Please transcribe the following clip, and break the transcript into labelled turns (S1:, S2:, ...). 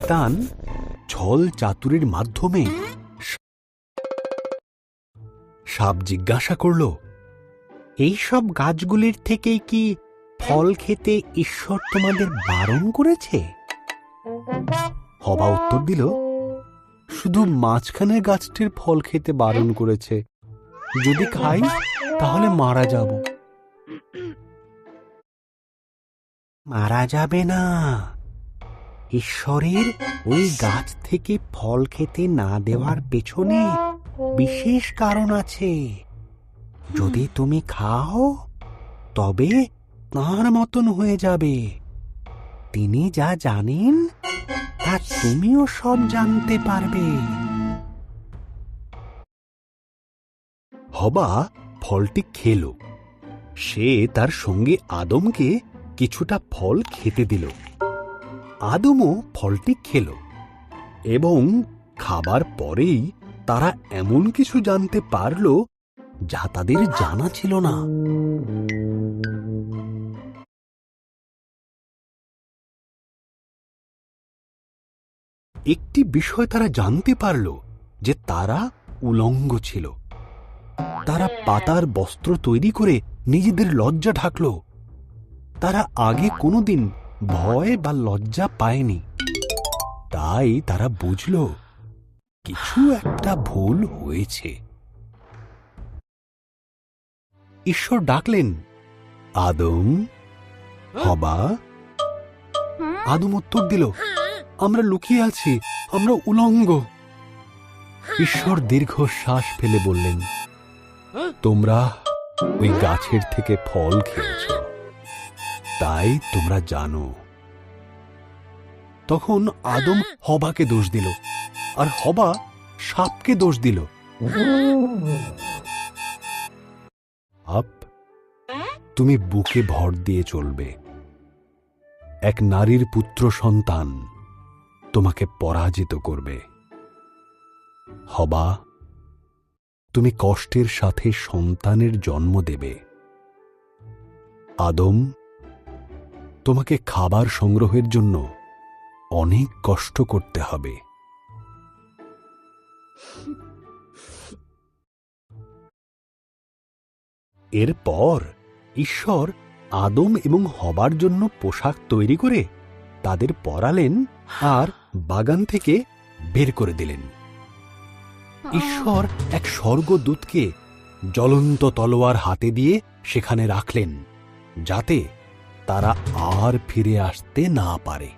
S1: শয়তান ছল চাতুরির মাধ্যমে সাপ জিজ্ঞাসা করল, এইসব গাছগুলির থেকেই কি ফল খেতে ঈশ্বর তোমাদের বারণ করেছে? হবা উত্তর দিল, শুধু মাঝখানের গাছটির ফল খেতে বারণ করেছে, যদি খাই তাহলে মারা যাব। মারা যাবে না, ঈশ্বরের ওই গাছ থেকে ফল খেতে না দেওয়ার পেছনে বিশেষ কারণ আছে। যদি তুমি খাও তবে তাঁর মতন হয়ে যাবে। তিনি যা জানেন তা তুমিও সব জানতে পারবে। হবা ফলটি খেল। সে তার সঙ্গে আদমকে কিছুটা ফল খেতে দিল। আদমও ফলটি খেল এবং খাবার পরেই তারা এমন কিছু জানতে পারল যা তাদের জানা ছিল না। একটি বিষয় তারা জানতে পারল যে তারা উলঙ্গ ছিল। তারা পাতার বস্ত্র তৈরি করে নিজেদের লজ্জা ঢাকল। তারা আগে কোনোদিন ভয় বা লজ্জা পায়নি। তাই তারা বুঝল কিছু একটা ভুল হয়েছে। ঈশ্বর ডাকলেন, আদম, হবা। আদম উত্তর দিল, আমরা লুকিয়ে আছি, আমরা উলঙ্গ। ঈশ্বর দীর্ঘশ্বাস ফেলে বললেন, তোমরা ওই গাছের থেকে ফল খেয়েছ, তাই তোমরা জানো। তখন আদম হবাকে দোষ দিল, আর হবা সাপকে দোষ দিল। আপ তুমি বুকে ভর দিয়ে চলবে। এক নারীর পুত্র সন্তান তোমাকে পরাজিত করবে। হবা তুমি কষ্টের সাথে সন্তানের জন্ম দেবে। আদম তোমাকে খাবার সংগ্রহের জন্য অনেক কষ্ট করতে হবে। এরপর ঈশ্বর আদম এবং হবার জন্য পোশাক তৈরি করে তাদের পরালেন আর বাগান থেকে বের করে দিলেন। ঈশ্বর এক স্বর্গদূতকে জ্বলন্ত তলোয়ার হাতে দিয়ে সেখানে রাখলেন, যাতে তারা আর ফিরে আসতে না পারে।